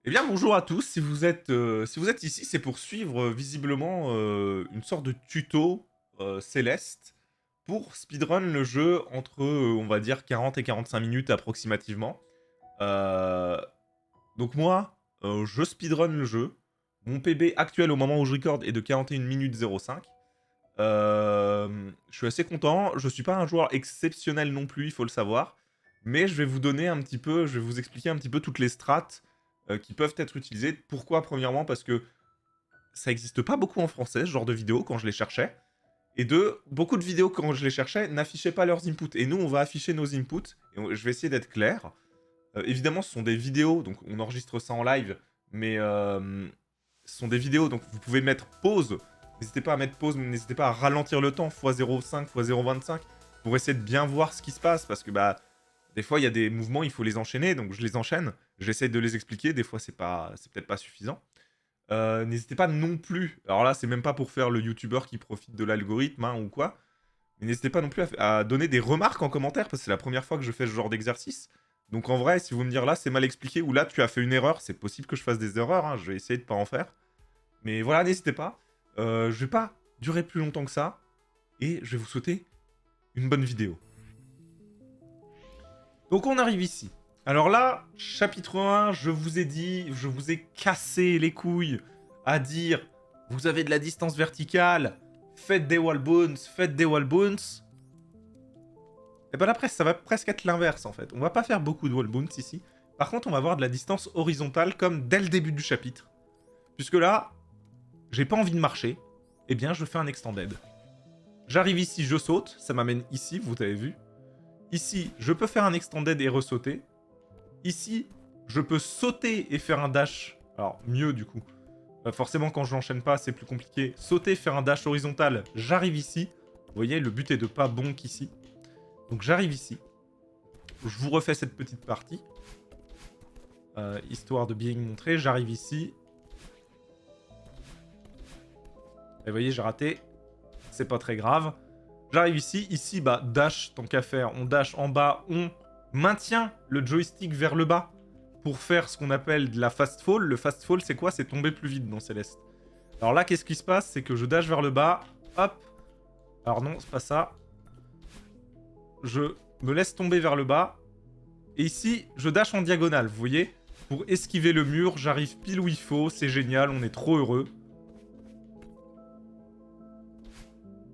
Eh bien, bonjour à tous. Si vous êtes ici, c'est pour suivre visiblement une sorte de tuto céleste pour speedrun le jeu entre, on va dire, 40 et 45 minutes approximativement. Euh, donc moi, je speedrun le jeu. Mon PB actuel au moment où je record est de 41 minutes 05. Je suis assez content. Je suis pas un joueur exceptionnel non plus, il faut le savoir. Mais je vais vous donner un petit peu, je vais vous expliquer un petit peu toutes les strats qui peuvent être utilisées. Pourquoi? Premièrement, parce que ça n'existe pas beaucoup en français, ce genre de vidéos, quand je les cherchais. Et deux, beaucoup de vidéos, quand je les cherchais, n'affichaient pas leurs inputs. Et nous, on va afficher nos inputs. Et je vais essayer d'être clair. Évidemment, ce sont des vidéos, donc on enregistre ça en live. Mais ce sont des vidéos, donc vous pouvez mettre pause. N'hésitez pas à mettre pause, mais n'hésitez pas à ralentir le temps, x0,5, x0,25, pour essayer de bien voir ce qui se passe. Parce que bah, des fois, il y a des mouvements, il faut les enchaîner, donc je les enchaîne. J'essaie de les expliquer, des fois, c'est peut-être pas suffisant. N'hésitez pas non plus, alors là, c'est même pas pour faire le youtubeur qui profite de l'algorithme hein, ou quoi, mais n'hésitez pas non plus à donner des remarques en commentaire, parce que c'est la première fois que je fais ce genre d'exercice. Donc en vrai, si vous me dire là, c'est mal expliqué, ou là, tu as fait une erreur, c'est possible que je fasse des erreurs, hein, je vais essayer de pas en faire. Mais voilà, n'hésitez pas. Je vais pas durer plus longtemps que ça, et je vais vous souhaiter une bonne vidéo. Donc on arrive ici. Alors là, chapitre 1, je vous ai dit, je vous ai cassé les couilles à dire vous avez de la distance verticale, faites des wall bounce, faites des wall bounce. Et ben là, ça va presque être l'inverse en fait. On va pas faire beaucoup de wall bounce ici. Par contre, on va avoir de la distance horizontale comme dès le début du chapitre. Puisque là, j'ai pas envie de marcher, eh bien je fais un extended. J'arrive ici, je saute, ça m'amène ici, vous avez vu. Ici, je peux faire un extended et ressauter. Ici, je peux sauter et faire un dash. Alors, mieux du coup. Forcément, quand je l'enchaîne pas, c'est plus compliqué. Sauter, faire un dash horizontal, j'arrive ici. Vous voyez, le but est de pas bonk ici. Donc j'arrive ici. Je vous refais cette petite partie. Histoire de bien montrer. J'arrive ici. Et vous voyez, j'ai raté. C'est pas très grave. J'arrive ici. Ici, bah, dash, tant qu'à faire. On dash en bas. On maintient le joystick vers le bas pour faire ce qu'on appelle de la fast fall. Le fast fall, c'est quoi? C'est tomber plus vite dans Céleste. Alors là, qu'est-ce qui se passe? C'est que je dash vers le bas. Hop. Alors non, c'est pas ça. Je me laisse tomber vers le bas. Et ici, je dash en diagonale, vous voyez? Pour esquiver le mur, j'arrive pile où il faut. C'est génial, on est trop heureux.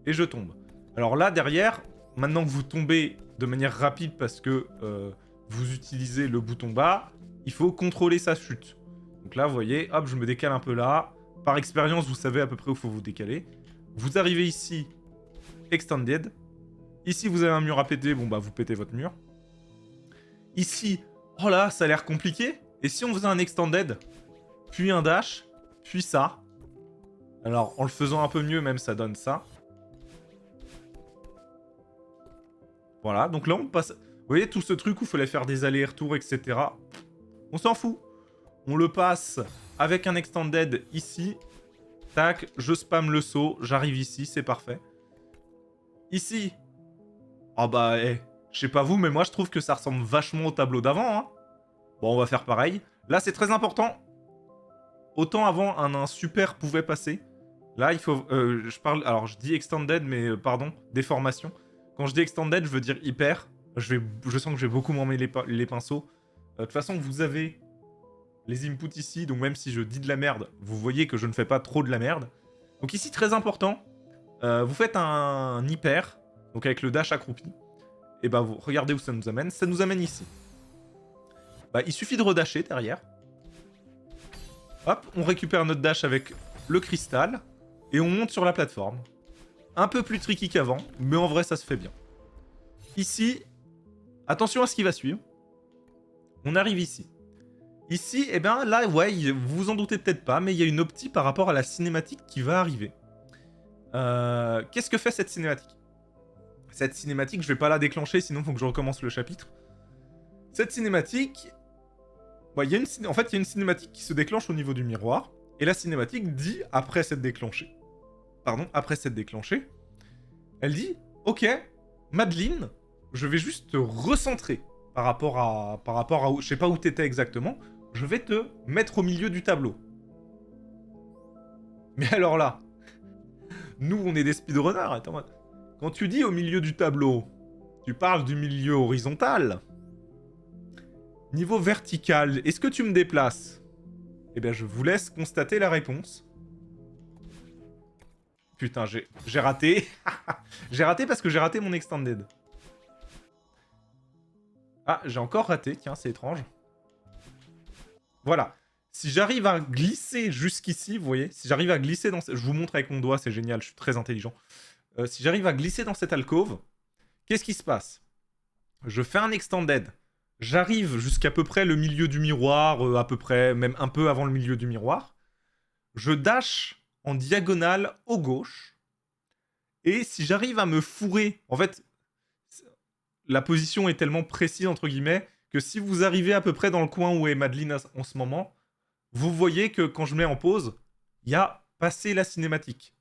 Et je tombe. Alors là, derrière, maintenant que vous tombez de manière rapide parce que vous utilisez le bouton bas, il faut contrôler sa chute. Donc là, vous voyez, hop, je me décale un peu là. Par expérience, vous savez à peu près où il faut vous décaler. Vous arrivez ici, extended. Ici, vous avez un mur à péter, bon bah vous pétez votre mur. Ici, oh là, ça a l'air compliqué. Et si on faisait un extended, puis un dash, puis ça. Alors, en le faisant un peu mieux, même, ça donne ça. Voilà, donc là, on passe... Vous voyez, tout ce truc où il fallait faire des allers-retours, etc. On s'en fout. On le passe avec un extended ici. Tac, je spam le saut, j'arrive ici, c'est parfait. Ici. Ah bah, je sais pas vous, mais moi, je trouve que ça ressemble vachement au tableau d'avant, hein. Bon, on va faire pareil. Là, c'est très important. Autant avant, un super pouvait passer. Là, il faut... je parle... Alors, je dis extended, mais pardon, déformation. Quand je dis extended, je veux dire hyper. Je sens que je vais beaucoup m'emmêler les pinceaux. De toute façon, vous avez les inputs ici, donc même si je dis de la merde, vous voyez que je ne fais pas trop de la merde. Donc ici, très important, vous faites un hyper, donc avec le dash accroupi. Et bah, vous regardez où ça nous amène. Ça nous amène ici. Bah, il suffit de redasher derrière. Hop, on récupère notre dash avec le cristal. Et on monte sur la plateforme. Un peu plus tricky qu'avant, mais en vrai, ça se fait bien. Ici, attention à ce qui va suivre. On arrive ici. Ici, eh ben là, ouais, vous vous en doutez peut-être pas, mais il y a une optie par rapport à la cinématique qui va arriver. Qu'est-ce que fait cette cinématique? Cette cinématique, je vais pas la déclencher, sinon il faut que je recommence le chapitre. Cette cinématique... Bah, en fait, il y a une cinématique qui se déclenche au niveau du miroir, et la cinématique dit, après s'être déclenchée, elle dit, ok, Madeline, je vais juste te recentrer par rapport à je sais pas où t'étais exactement. je vais te mettre au milieu du tableau. Mais alors là, nous, on est des speedrunners. Attends, quand tu dis au milieu du tableau, tu parles du milieu horizontal. Niveau vertical, est-ce que tu me déplaces? Eh bien, je vous laisse constater la réponse. Putain, j'ai raté. J'ai raté parce que j'ai raté mon extended. Ah, j'ai encore raté. Tiens, c'est étrange. Voilà. Si j'arrive à glisser jusqu'ici, vous voyez, si j'arrive à glisser dans... Je vous montre avec mon doigt, c'est génial, je suis très intelligent. Si j'arrive à glisser dans cette alcôve, qu'est-ce qui se passe? Je fais un extended. J'arrive jusqu'à peu près le milieu du miroir, à peu près, même un peu avant le milieu du miroir. Je dash en diagonale au gauche. Et si j'arrive à me fourrer... En fait, la position est tellement précise, entre guillemets, que si vous arrivez à peu près dans le coin où est Madeline en ce moment, vous voyez que quand je mets en pause, il y a passé la cinématique.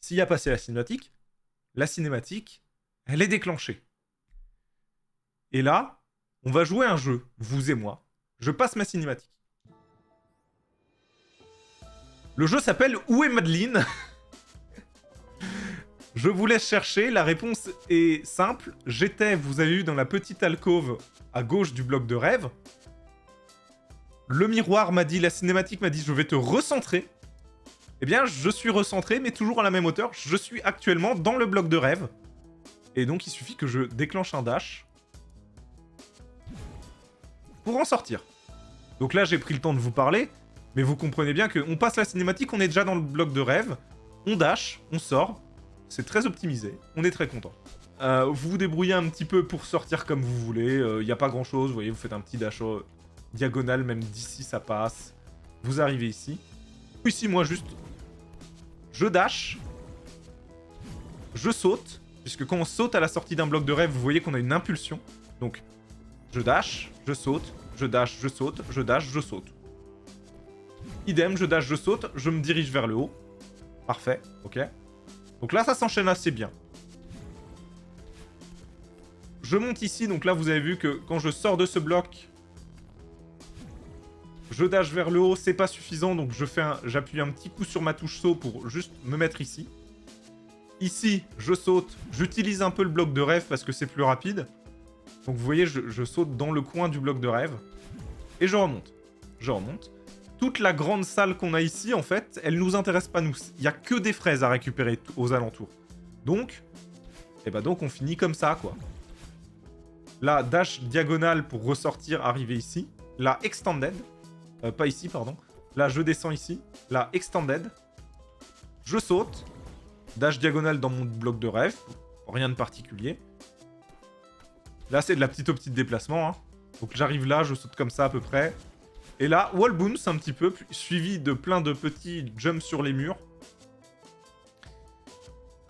S'il y a passé la cinématique, elle est déclenchée. Et là, on va jouer un jeu, vous et moi. Je passe ma cinématique. Le jeu s'appelle Où est Madeline? Je vous laisse chercher, la réponse est simple. J'étais, vous avez vu, dans la petite alcôve à gauche du bloc de rêve. Le miroir m'a dit, la cinématique m'a dit, je vais te recentrer. Eh bien, je suis recentré, mais toujours à la même hauteur. Je suis actuellement dans le bloc de rêve. Et donc, il suffit que je déclenche un dash pour en sortir. Donc là, j'ai pris le temps de vous parler, mais vous comprenez bien qu'on passe la cinématique, on est déjà dans le bloc de rêve, on dash, on sort, c'est très optimisé, on est très content. Vous vous débrouillez un petit peu pour sortir comme vous voulez, il n'y a pas grand chose, vous voyez, vous faites un petit dash diagonal, même d'ici ça passe. Vous arrivez ici. Ici, moi, juste, je dash, je saute, puisque quand on saute à la sortie d'un bloc de rêve, vous voyez qu'on a une impulsion. Donc, je dash, je saute, je dash, je saute, je dash, je saute. Idem, je dash, je saute, je me dirige vers le haut. Parfait, ok. Donc là, ça s'enchaîne assez bien. Je monte ici, donc là, vous avez vu que quand je sors de ce bloc, je dash vers le haut, c'est pas suffisant, donc j'appuie un petit coup sur ma touche saut pour juste me mettre ici. Ici, je saute, j'utilise un peu le bloc de rêve parce que c'est plus rapide. Donc vous voyez, je saute dans le coin du bloc de rêve. Et je remonte. Je remonte. Toute la grande salle qu'on a ici, en fait, elle nous intéresse pas, nous. Il n'y a que des fraises à récupérer aux alentours. Donc, donc on finit comme ça, quoi. Là, dash diagonale pour ressortir, arriver ici. Là, extended. Pas ici, pardon. Là, je descends ici. Là, extended. Je saute. Dash diagonale dans mon bloc de rêve. Rien de particulier. Là, c'est de la petite optique de déplacement. Hein. Donc j'arrive là, je saute comme ça à peu près. Et là, wall bounce un petit peu, suivi de plein de petits jumps sur les murs.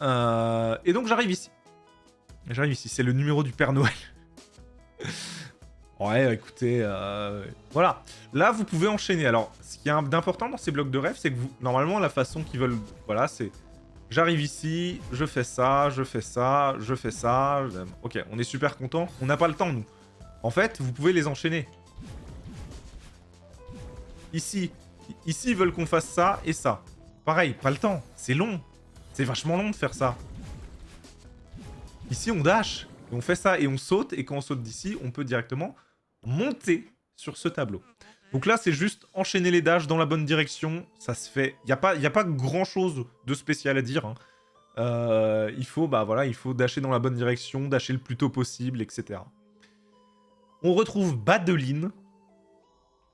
Et donc j'arrive ici. J'arrive ici, c'est le numéro du Père Noël. Ouais, écoutez, voilà. Là, vous pouvez enchaîner. Alors, ce qui est d'important dans ces blocs de rêve, c'est que vous, normalement, la façon qu'ils veulent... Voilà, c'est... J'arrive ici, je fais ça, je fais ça, je fais ça... Ok, on est super content. On n'a pas le temps, nous. En fait, vous pouvez les enchaîner. Ici, ils veulent qu'on fasse ça et ça. Pareil, pas le temps. C'est long. C'est vachement long de faire ça. Ici, on dash. Et on fait ça et on saute. Et quand on saute d'ici, on peut directement monter sur ce tableau. Donc là, c'est juste enchaîner les dashs dans la bonne direction. Ça se fait. Il n'y a pas grand-chose de spécial à dire. Hein. Il faut dasher dans la bonne direction, dasher le plus tôt possible, etc. On retrouve Badeline.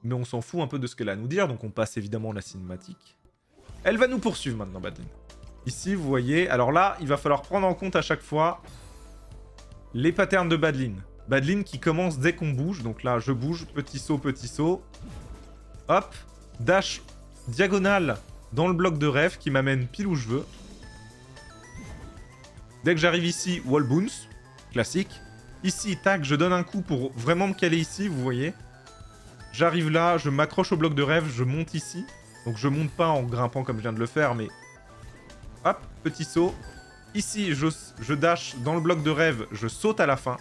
Mais on s'en fout un peu de ce qu'elle a à nous dire. Donc on passe évidemment la cinématique. Elle va nous poursuivre maintenant, Badeline. Ici, vous voyez... Alors là, il va falloir prendre en compte à chaque fois les patterns de Badeline. Badeline qui commence dès qu'on bouge. Donc là, je bouge. Petit saut, petit saut. Hop. Dash diagonale dans le bloc de rêve qui m'amène pile où je veux. Dès que j'arrive ici, wall bounce. Classique. Ici, tac, je donne un coup pour vraiment me caler ici, vous voyez. J'arrive là, je m'accroche au bloc de rêve, je monte ici. Donc je monte pas en grimpant comme je viens de le faire, mais... Hop, petit saut. Ici, je dash dans le bloc de rêve, je saute à la fin.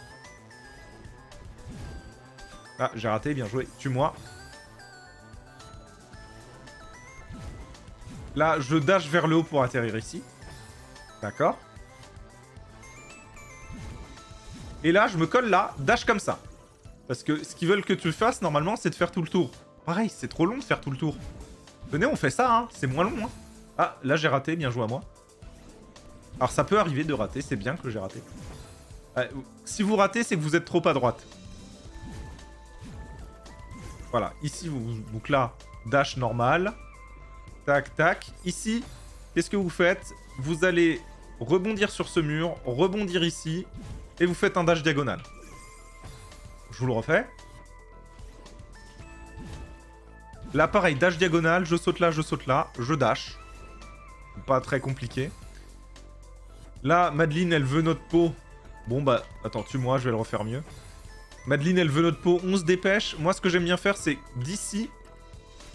Ah, j'ai raté, bien joué. Tue-moi. Là, je dash vers le haut pour atterrir ici. D'accord. Et là, je me colle là, dash comme ça. Parce que ce qu'ils veulent que tu fasses, normalement, c'est de faire tout le tour. Pareil, c'est trop long de faire tout le tour. Venez, on fait ça, hein. C'est moins long, hein. Ah, là, j'ai raté, bien joué à moi. Alors, ça peut arriver de rater, c'est bien que j'ai raté. Si vous ratez, c'est que vous êtes trop à droite. Voilà, ici, donc là, dash normal. Tac, tac. Ici, qu'est-ce que vous faites? Vous allez rebondir sur ce mur, rebondir ici, et vous faites un dash diagonal. Je vous le refais. Là, pareil, dash diagonal, je saute là, je dash. Pas très compliqué. Là, Madeline, elle veut notre peau. Bon, bah, attends, tue-moi, je vais le refaire mieux. Madeline, elle veut notre peau, on se dépêche. Moi, ce que j'aime bien faire, c'est d'ici,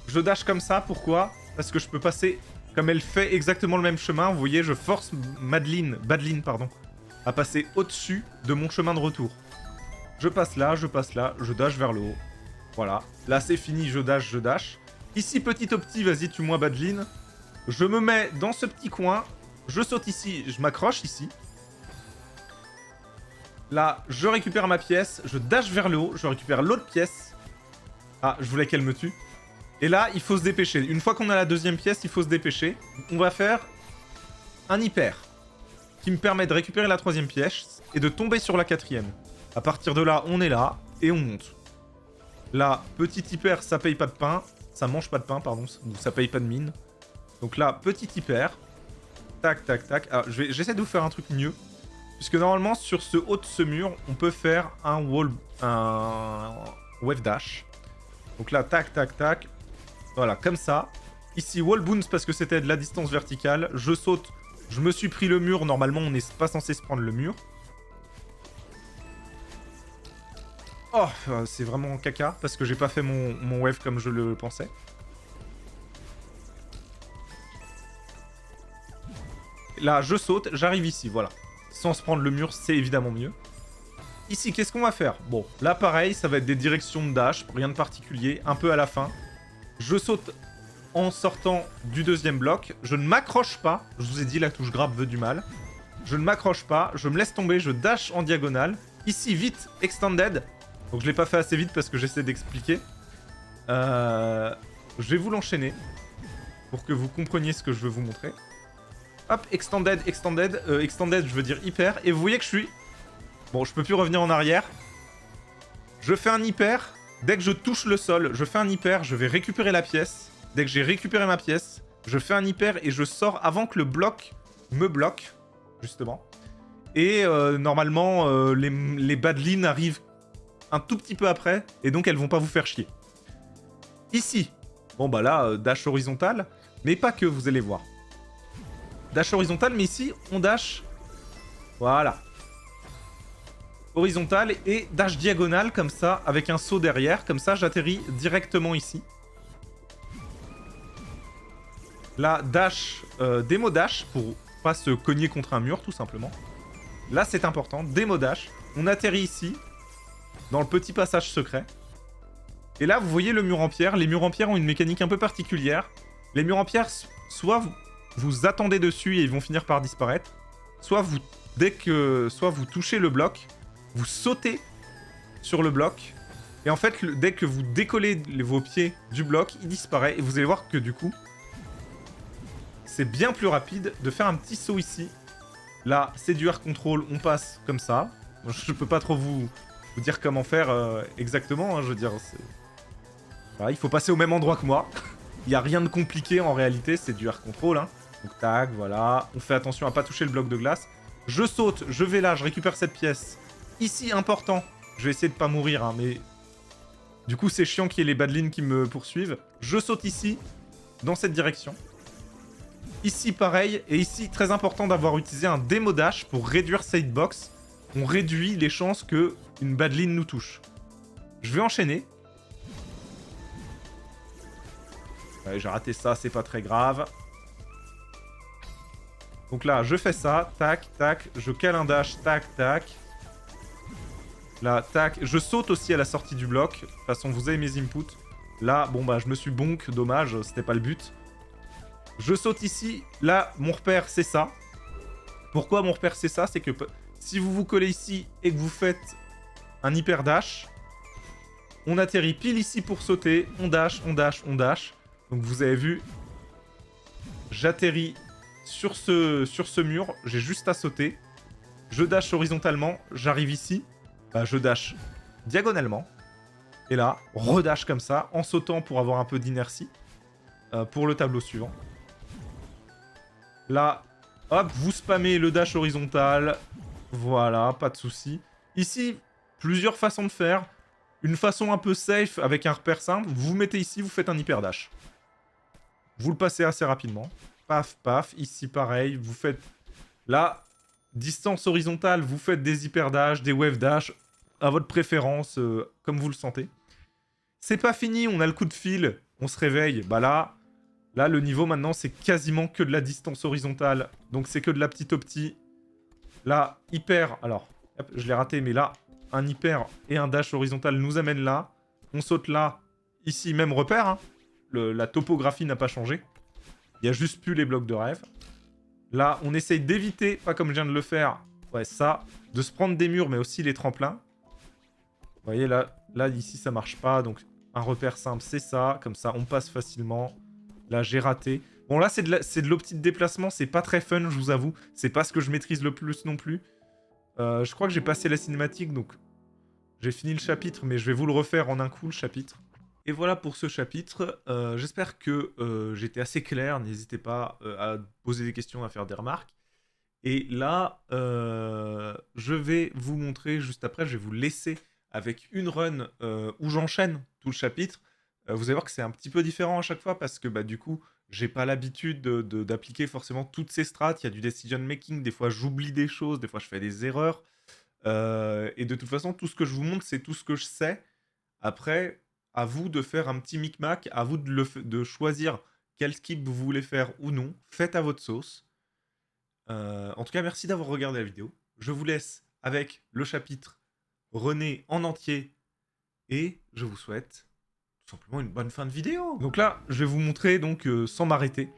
je dash comme ça. Pourquoi? Parce que je peux passer, comme elle fait exactement le même chemin. Vous voyez, je force Badeline, pardon, à passer au-dessus de mon chemin de retour. Je passe là, je dash vers le haut. Voilà. Là, c'est fini, je dash. Ici, petit au petit, vas-y, tue-moi, Badeline. Je me mets dans ce petit coin. Je saute ici, je m'accroche ici. Là, je récupère ma pièce, je dash vers le haut, je récupère l'autre pièce. Ah, je voulais qu'elle me tue. Et là, il faut se dépêcher. Une fois qu'on a la deuxième pièce, il faut se dépêcher. On va faire un hyper, qui me permet de récupérer la troisième pièce et de tomber sur la quatrième. À partir de là, on est là, et on monte. Là, petit hyper, ça paye pas de pain. Ça mange pas de pain, pardon, ça paye pas de mine. Donc là, petit hyper. Tac, tac, tac. Ah, j'essaie de vous faire un truc mieux. Puisque normalement, sur ce haut de ce mur, on peut faire un wave dash. Donc là, tac, tac, tac. Voilà, comme ça. Ici, wall bounce parce que c'était de la distance verticale. Je saute. Je me suis pris le mur. Normalement, on n'est pas censé se prendre le mur. Oh, c'est vraiment caca parce que j'ai pas fait mon wave comme je le pensais. Là, je saute. J'arrive ici, voilà. Sans se prendre le mur, c'est évidemment mieux. Ici, qu'est-ce qu'on va faire? Bon, là, pareil, ça va être des directions de dash, rien de particulier, un peu à la fin. Je saute en sortant du deuxième bloc. Je ne m'accroche pas. Je vous ai dit, la touche grappe veut du mal. Je ne m'accroche pas. Je me laisse tomber. Je dash en diagonale. Ici, vite, extended. Donc, je l'ai pas fait assez vite parce que j'essaie d'expliquer. Je vais vous l'enchaîner pour que vous compreniez ce que je veux vous montrer. Hop, extended, je veux dire hyper. Et vous voyez que je suis... Bon, je peux plus revenir en arrière. Je fais un hyper. Dès que je touche le sol, je fais un hyper. Je vais récupérer la pièce. Dès que j'ai récupéré ma pièce, je fais un hyper et je sors avant que le bloc me bloque, justement. Et normalement, les Badeline arrivent un tout petit peu après. Et donc, elles vont pas vous faire chier. Ici. Bon, bah là, dash horizontal. Mais pas que, vous allez voir. Dash horizontal, mais ici, on dash... Voilà. Horizontal et dash diagonal, comme ça, avec un saut derrière. Comme ça, j'atterris directement ici. Là, dash, démo dash, pour pas se cogner contre un mur, tout simplement. Là, c'est important. Démo dash. On atterrit ici, dans le petit passage secret. Et là, vous voyez le mur en pierre. Les murs en pierre ont une mécanique un peu particulière. Les murs en pierre, soit vous attendez dessus et ils vont finir par disparaître. Soit vous touchez le bloc, vous sautez sur le bloc. Et en fait, dès que vous décollez vos pieds du bloc, il disparaît. Et vous allez voir que du coup, c'est bien plus rapide de faire un petit saut ici. Là, c'est du air control, on passe comme ça. Je peux pas trop vous dire comment faire exactement. Hein, je veux dire, voilà, il faut passer au même endroit que moi. Il n'y a rien de compliqué en réalité, c'est du air control. Hein. Donc tac, voilà. On fait attention à pas toucher le bloc de glace. Je saute, je vais là, je récupère cette pièce. Ici, important. Je vais essayer de pas mourir, hein, mais... Du coup, c'est chiant qu'il y ait les Badelines qui me poursuivent. Je saute ici, dans cette direction. Ici, pareil. Et ici, très important d'avoir utilisé un démo dash pour réduire cette box. On réduit les chances que une Badeline nous touche. Je vais enchaîner. Ouais, j'ai raté ça, c'est pas très grave. Donc là, je fais ça, tac, tac, je cale un dash, tac, tac. Là, tac, je saute aussi à la sortie du bloc. De toute façon, vous avez mes inputs. Là, bon bah, je me suis bonk, dommage, c'était pas le but. Je saute ici. Là, mon repère, c'est ça. Pourquoi mon repère, c'est ça? C'est que si vous vous collez ici et que vous faites un hyper dash, on atterrit pile ici pour sauter. On dash, on dash, on dash. Donc vous avez vu, j'atterris sur ce mur. J'ai juste à sauter. Je dash horizontalement. J'arrive ici. Bah, je dash diagonalement. Et là, redash comme ça, en sautant pour avoir un peu d'inertie. Pour le tableau suivant. Là, hop, vous spammez le dash horizontal. Voilà, pas de souci. Ici, plusieurs façons de faire. Une façon un peu safe avec un repère simple. Vous vous mettez ici, vous faites un hyper dash. Vous le passez assez rapidement. Paf, paf. Ici, pareil. Vous faites... Là, distance horizontale, vous faites des hyper dash, des wave dash. À votre préférence, comme vous le sentez. C'est pas fini, on a le coup de fil. On se réveille. Bah là, le niveau maintenant, c'est quasiment que de la distance horizontale. Donc c'est que de la petite opti. Là, hyper... Alors, hop, je l'ai raté, mais là, un hyper et un dash horizontal nous amènent là. On saute là. Ici, même repère. Hein. La topographie n'a pas changé. Il y a juste plus les blocs de rêve. Là, on essaye d'éviter, pas comme je viens de le faire, ouais, ça, de se prendre des murs, mais aussi les tremplins. Vous voyez, là ici, ça marche pas. Donc, un repère simple, c'est ça. Comme ça, on passe facilement. Là, j'ai raté. Bon, là, c'est de l'opti de déplacement. C'est pas très fun, je vous avoue. C'est pas ce que je maîtrise le plus non plus. Je crois que j'ai passé la cinématique, donc j'ai fini le chapitre, mais je vais vous le refaire en un coup, le chapitre. Et voilà pour ce chapitre. J'espère que j'étais assez clair. N'hésitez pas à poser des questions, à faire des remarques. Et là, je vais vous montrer, juste après, je vais vous laisser avec une run où j'enchaîne tout le chapitre. Vous allez voir que c'est un petit peu différent à chaque fois parce que bah, du coup, j'ai pas l'habitude d'appliquer forcément toutes ces strats. Il y a du decision making, des fois j'oublie des choses, des fois je fais des erreurs. Et de toute façon, tout ce que je vous montre, c'est tout ce que je sais. Après, à vous de faire un petit micmac, à vous de choisir quel skip vous voulez faire ou non. Faites à votre sauce. En tout cas, merci d'avoir regardé la vidéo. Je vous laisse avec le chapitre René en entier. Et je vous souhaite tout simplement une bonne fin de vidéo. Donc là, je vais vous montrer donc sans m'arrêter.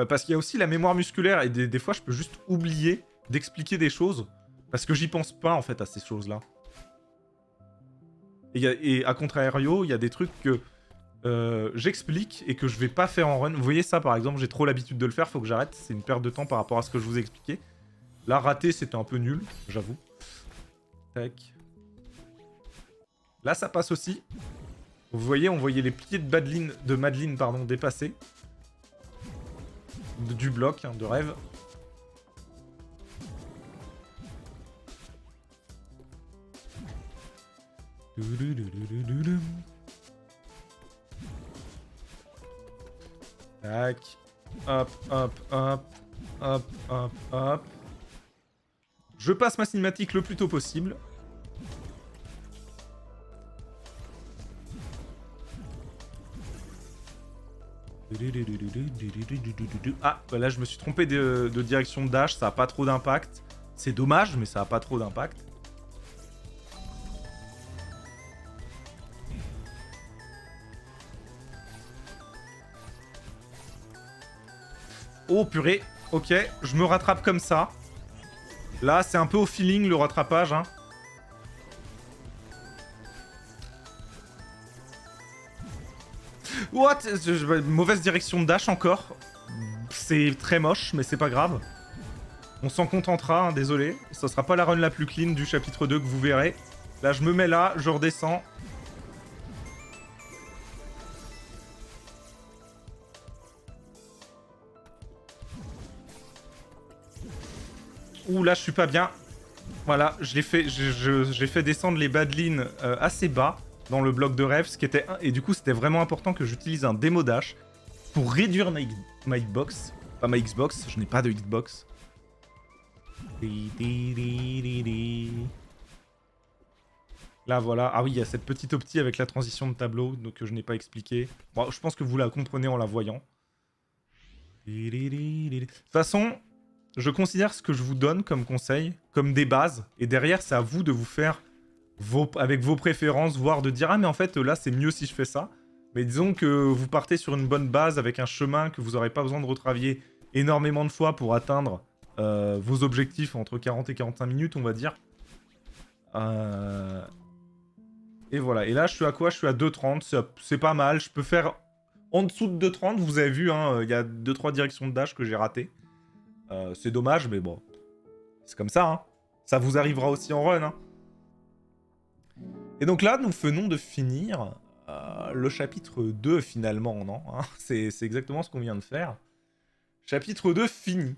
Parce qu'il y a aussi la mémoire musculaire. Et des fois, je peux juste oublier d'expliquer des choses. Parce que j'y pense pas, en fait, à ces choses-là. Et à contrario, il y a des trucs que j'explique et que je vais pas faire en run. Vous voyez ça, par exemple, j'ai trop l'habitude de le faire, faut que j'arrête. C'est une perte de temps par rapport à ce que je vous ai expliqué. Là, raté, c'était un peu nul, j'avoue. Tac. Là, ça passe aussi. Vous voyez, on voyait les pieds de Madeline pardon, dépasser. Du bloc, hein, de rêve. Tac. Hop, hop, hop. Hop, hop, hop. Je passe ma cinématique le plus tôt possible. Ah, bah là je me suis trompé de direction de dash, ça a pas trop d'impact. C'est dommage, mais ça a pas trop d'impact. Oh purée, ok, je me rattrape comme ça. Là, c'est un peu au feeling le rattrapage. Hein. What? Mauvaise direction de dash encore. C'est très moche, mais c'est pas grave. On s'en contentera, hein, désolé. Ça sera pas la run la plus clean du chapitre 2 que vous verrez. Là, je me mets là, je redescends. Ouh, là, je suis pas bien. Voilà, j'ai fait descendre les badlines assez bas dans le bloc de rêve, ce qui était... Et du coup, c'était vraiment important que j'utilise un démo dash pour réduire ma hitbox. Pas ma Xbox, je n'ai pas de Xbox. Là, voilà. Ah oui, il y a cette petite opti avec la transition de tableau, donc que je n'ai pas expliqué. Bon, je pense que vous la comprenez en la voyant. De toute façon, je considère ce que je vous donne comme conseil, comme des bases. Et derrière, c'est à vous de vous faire avec vos préférences, voire de dire « Ah, mais en fait, là, c'est mieux si je fais ça. » Mais disons que vous partez sur une bonne base avec un chemin que vous n'aurez pas besoin de retravailler énormément de fois pour atteindre vos objectifs entre 40 et 45 minutes, on va dire. Et voilà. Et là, je suis à quoi? Je suis à 2,30. C'est pas mal. Je peux faire en dessous de 2,30. Vous avez vu, hein, y a 2-3 directions de dash que j'ai ratées. C'est dommage, mais bon. C'est comme ça, hein. Ça vous arrivera aussi en run, hein. Et donc là, nous venons de finir le chapitre 2, finalement, non, hein. C'est exactement ce qu'on vient de faire. Chapitre 2 fini.